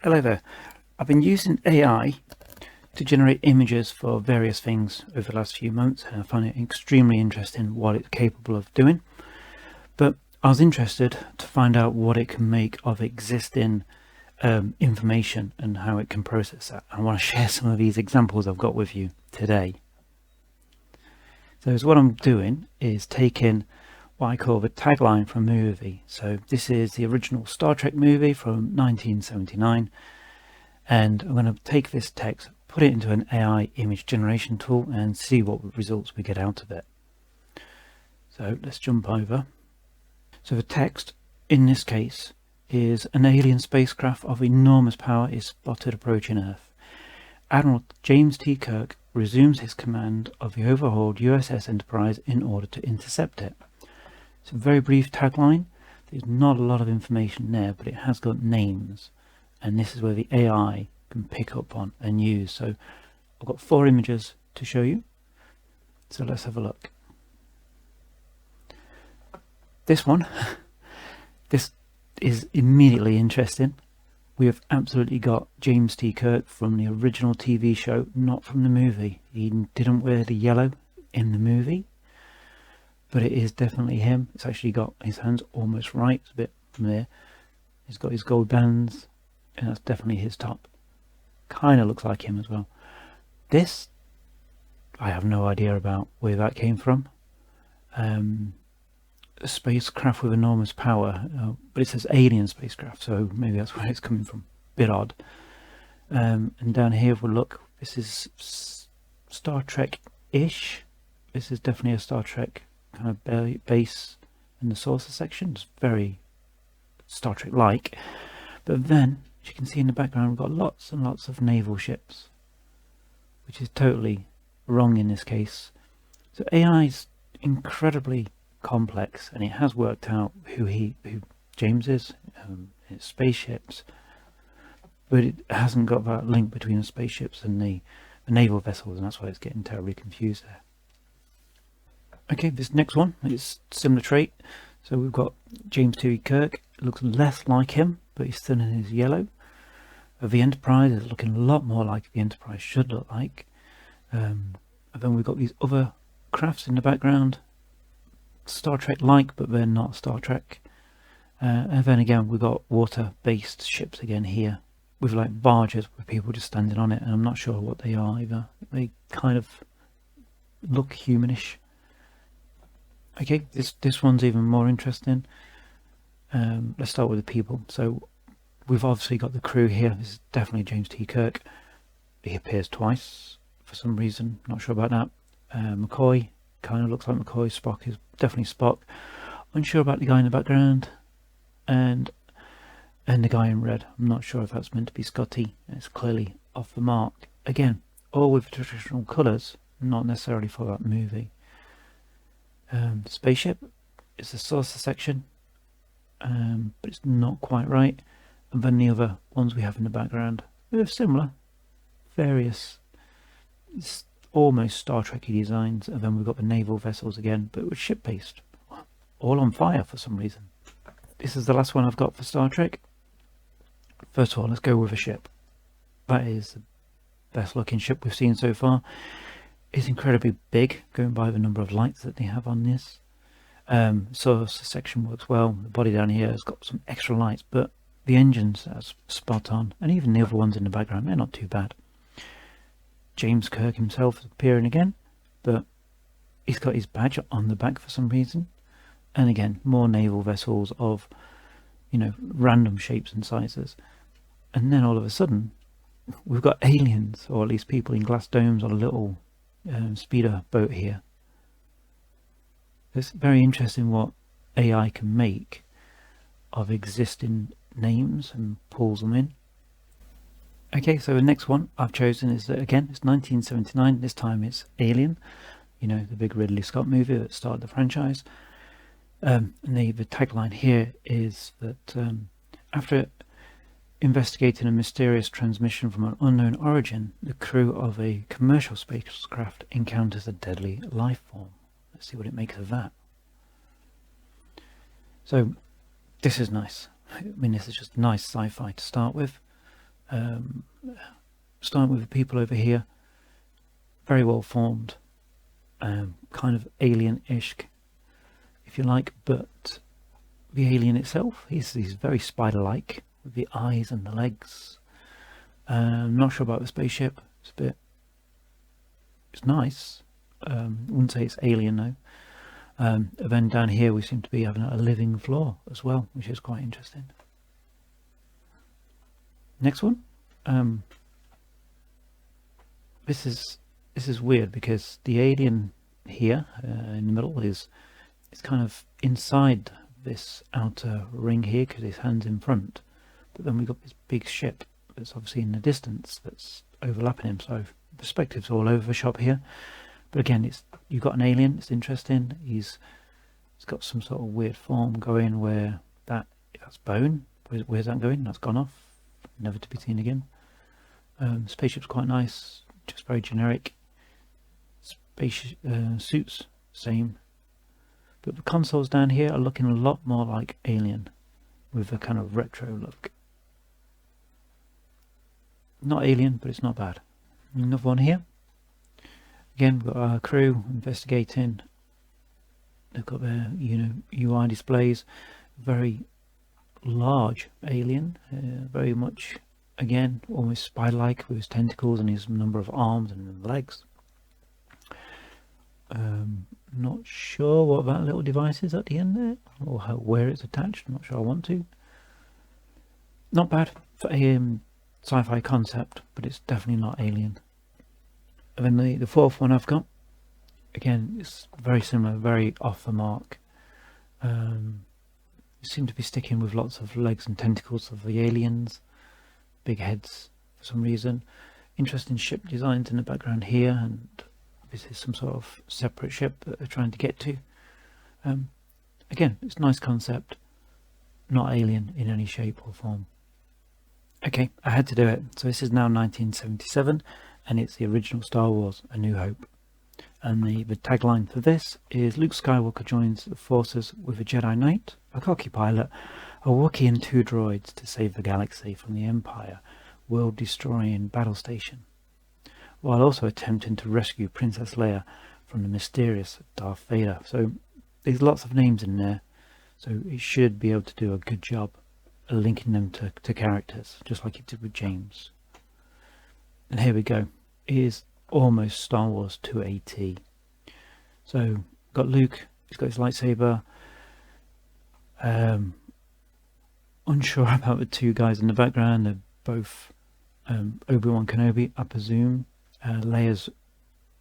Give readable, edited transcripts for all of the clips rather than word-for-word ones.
Hello there. I've been using AI to generate images for various things over the last few months, and I find it extremely interesting what it's capable of doing. But I was interested to find out what it can make of existing information and how it can process that. I want to share some of these examples I've got with you today. So what I'm doing is taking what I call the tagline from a movie. So this is the original Star Trek movie from 1979, and I'm going to take this text, put it into an AI image generation tool and see what results we get out of it. So let's jump over. So the text in this case is: an alien spacecraft of enormous power is spotted approaching Earth. Admiral James T. Kirk resumes his command of the overhauled USS Enterprise in order to intercept it. It's a very brief tagline. There's not a lot of information there, but it has got names, and this is where the AI can pick up on and use. So I've got 4 images to show you, so let's have a look. This one, this is immediately interesting. We have absolutely got James T. Kirk from the original TV show, not from the movie. He didn't wear the yellow in the movie, but it is definitely him. It's actually got his hands almost right. It's a bit from there. He's got his gold bands, and that's definitely his top. Kind of looks like him as well. This, I have no idea about where that came from. A spacecraft with enormous power, but it says alien spacecraft, so maybe that's where it's coming from. Bit odd. And down here, if we look, this is Star Trek-ish. This is definitely a Star Trek kind of base in the saucer section. It's very Star Trek-like. But then, as you can see in the background, we've got lots and lots of naval ships, which is totally wrong in this case. So AI is incredibly complex, and it has worked out who James is, it's spaceships, but it hasn't got that link between the spaceships and the naval vessels, and that's why it's getting terribly confused there. Okay, this next one is similar trait. So we've got James T. Kirk. It looks less like him, but he's still in his yellow. The Enterprise is looking a lot more like the Enterprise should look like. And then we've got these other crafts in the background, Star Trek-like, but they're not Star Trek. And then again, we've got water-based ships again here, with like barges with people just standing on it, and I'm not sure what they are either. They kind of look humanish. Okay, this one's even more interesting. Let's start with the people. So we've obviously got the crew here. This is definitely James T. Kirk. He appears twice for some reason, not sure about that. McCoy kind of looks like McCoy. Spock is definitely Spock. Unsure about the guy in the background, and the guy in red. I'm not sure if that's meant to be Scotty. It's clearly off the mark. Again, all with traditional colours, not necessarily for that movie. The spaceship is the saucer section, but it's not quite right. And then the other ones we have in the background, they're similar, various, it's almost Star Trek-y designs. And then we've got the naval vessels again, but with ship-based, all on fire for some reason. This is the last one I've got for Star Trek. First of all, let's go with a ship. That is the best looking ship we've seen so far. It's incredibly big, going by the number of lights that they have on this. So the section works well. The body down here has got some extra lights, but the engines are spot on, and even the other ones in the background, they're not too bad. James Kirk himself is appearing again, but he's got his badge on the back for some reason. And again, more naval vessels of, random shapes and sizes. And then all of a sudden, we've got aliens, or at least people in glass domes on a little speeder boat here. It's very interesting what AI can make of existing names and pulls them in. Okay, so the next one I've chosen is, again, it's 1979. This time it's Alien, the big Ridley Scott movie that started the franchise. And the tagline here is that after investigating a mysterious transmission from an unknown origin, the crew of a commercial spacecraft encounters a deadly life form. Let's see what it makes of that. So this is nice. I mean, this is just nice sci-fi to start with. Starting with the people over here, very well formed, kind of alien-ish, if you like, but the alien itself, he's very spider-like with the eyes and the legs. Not sure about the spaceship. It's nice. Wouldn't say it's alien though. And then down here we seem to be having a living floor as well, which is quite interesting. Next one. This is weird because the alien here in the middle is kind of inside this outer ring here because his hand's in front, but then we've got this big ship that's obviously in the distance that's overlapping him, so perspective's all over the shop here. But again, you've got an alien. It's interesting. He's got some sort of weird form going where that's bone. Where's that going? That's gone off, never to be seen again. Spaceship's quite nice, just very generic. Space suits same, but the consoles down here are looking a lot more like Alien with a kind of retro look. Not Alien, but it's not bad. Another one here. Again, we've got our crew investigating. They've got their UI displays. Very large alien, very much again almost spider-like with his tentacles and his number of arms and legs. Not sure what that little device is at the end there, or where it's attached. Not sure I want to. Not bad for a sci-fi concept, but it's definitely not Alien. And then the fourth one I've got, again, it's very similar, very off the mark. You seem to be sticking with lots of legs and tentacles of the aliens, big heads for some reason. Interesting ship designs in the background here, and this is some sort of separate ship that they're trying to get to. Again, it's a nice concept, not Alien in any shape or form. Okay, I had to do it. So this is now 1977, and it's the original Star Wars, A New Hope. And the tagline for this is: Luke Skywalker joins the forces with a Jedi Knight, a cocky pilot, a Wookiee and 2 droids to save the galaxy from the Empire world-destroying battle station, while also attempting to rescue Princess Leia from the mysterious Darth Vader. So there's lots of names in there, so it should be able to do a good job of linking them to characters, just like it did with James. And here we go. It is almost Star Wars to a T. So got Luke, he's got his lightsaber. Unsure about the 2 guys in the background. They're both Obi-Wan Kenobi, I presume. Leia's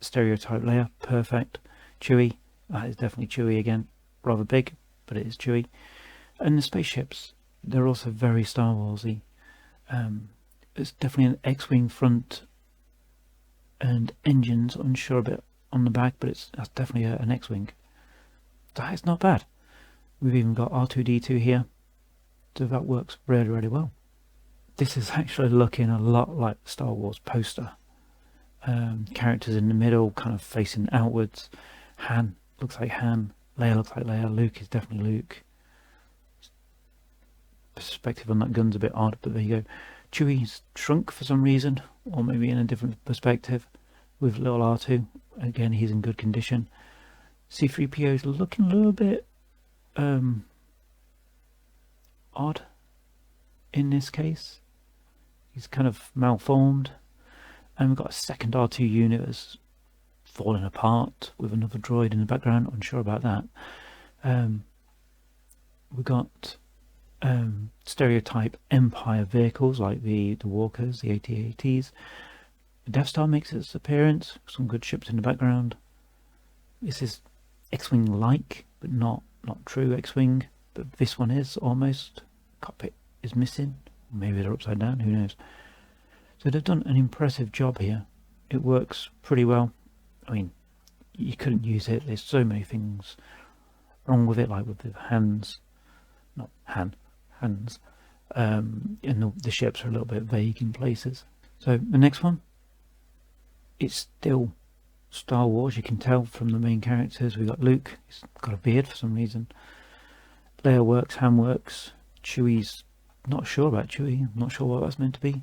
stereotype Leia, perfect. Chewie, that is definitely Chewie again. Rather big, but it is Chewie. And the spaceships, they're also very Star Warsy. It's definitely an X-wing front and engines, unsure a bit on the back, but that's definitely an X-wing. That is not bad. We've even got R2-D2 here, so that works really, really well. This is actually looking a lot like the Star Wars poster. Characters in the middle, kind of facing outwards. Han looks like Han, Leia looks like Leia, Luke is definitely Luke. Perspective on that gun's a bit odd, but there you go. Chewie's shrunk for some reason, or maybe in a different perspective, with little R2. Again, he's in good condition. C-3PO is looking a little bit odd in this case. He's kind of malformed. And we've got a second R2 unit that's falling apart with another droid in the background. Unsure about that. We've got stereotype Empire vehicles like the Walkers, the AT-ATs. The Death Star makes its appearance. Some good ships in the background. This is X-Wing like, but not true X-Wing. But this one is almost. Cockpit is missing. Maybe they're upside down, who knows. So they've done an impressive job here. It works pretty well. I mean, you couldn't use it. There's so many things wrong with it, like with the hands. Not hands. And the ships are a little bit vague in places. So the next one, it's still Star Wars. You can tell from the main characters. We've got Luke. He's got a beard for some reason. Leia works. Han works. Chewie's not sure about Chewie. I'm not sure what that's meant to be.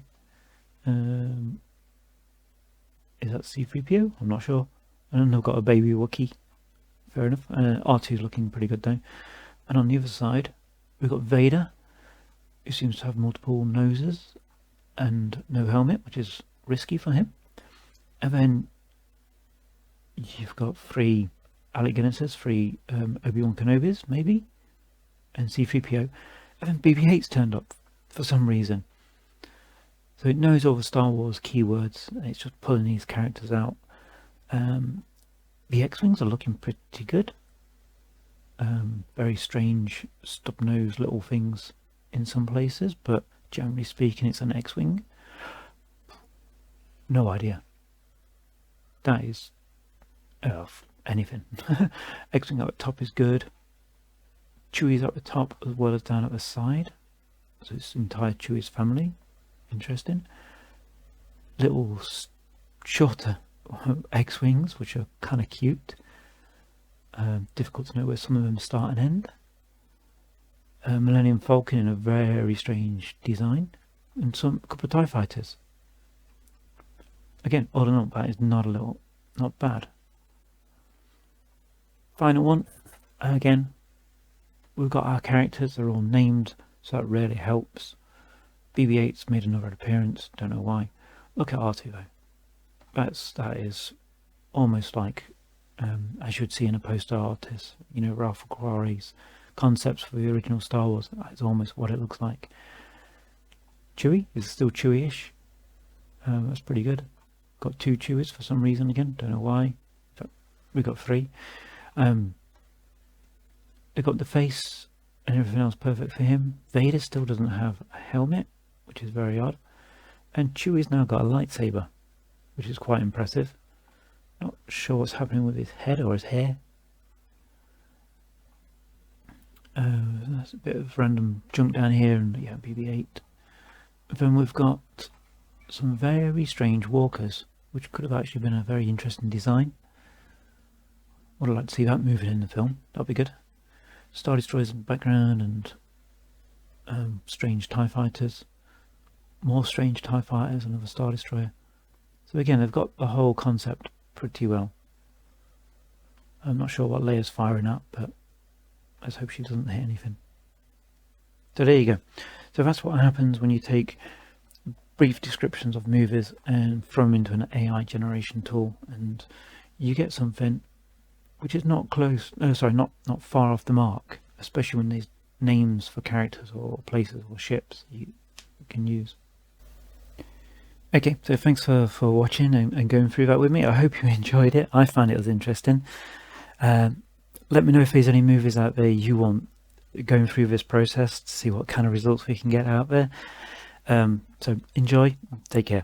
Is that C-3PO? I'm not sure. And then they've got a baby Wookiee. Fair enough. R2's looking pretty good though. And on the other side, we've got Vader, who seems to have multiple noses and no helmet, which is risky for him. And then you've got 3 Alec Guinnesses, 3 Obi-Wan Kenobis, maybe, and C-3PO. And then BB-8's turned up for some reason. So it knows all the Star Wars keywords, and it's just pulling these characters out. The X-Wings are looking pretty good. Very strange, stub-nosed little things in some places, but generally speaking it's an X-Wing. No idea. That is anything. X-Wing up at top is good. Chewie's up the top as well as down at the side. So it's entire Chewie's family. Interesting. Little shorter X-Wings, which are kind of cute. Difficult to know where some of them start and end. Millennium Falcon in a very strange design. And a couple of TIE fighters. Again, all in all, that is not bad. Final one. Again, we've got our characters, they're all named, so that really helps. BB-8's made another appearance, don't know why. Look at R2 though. That is almost like as you'd see in a poster artist, you know, Ralph Quarry's concepts for the original Star Wars. That is almost what it looks like. Chewie is still Chewie-ish. That's pretty good. Got 2 Chewies for some reason again, don't know why. We've got 3. They've got the face and everything else perfect for him. Vader still doesn't have a helmet, which is very odd. And Chewie's now got a lightsaber, which is quite impressive. Not sure what's happening with his head or his hair. That's a bit of random junk down here, and yeah, BB-8. Then we've got some very strange walkers, which could have actually been a very interesting design. Would like to see that moving in the film. That'd be good. Star Destroyers in the background, and strange TIE fighters. More strange TIE fighters, another Star Destroyer. So again, they've got the whole concept pretty well. I'm not sure what Leia's firing at, but let's hope she doesn't hit anything. So there you go. So that's what happens when you take brief descriptions of movies and throw them into an AI generation tool, and you get something which is not far off the mark, especially when there's names for characters or places or ships you can use. Okay, so thanks for watching and going through that with me. I hope you enjoyed it. I found it was interesting. Let me know if there's any movies out there you want going through this process to see what kind of results we can get out there. So enjoy, take care.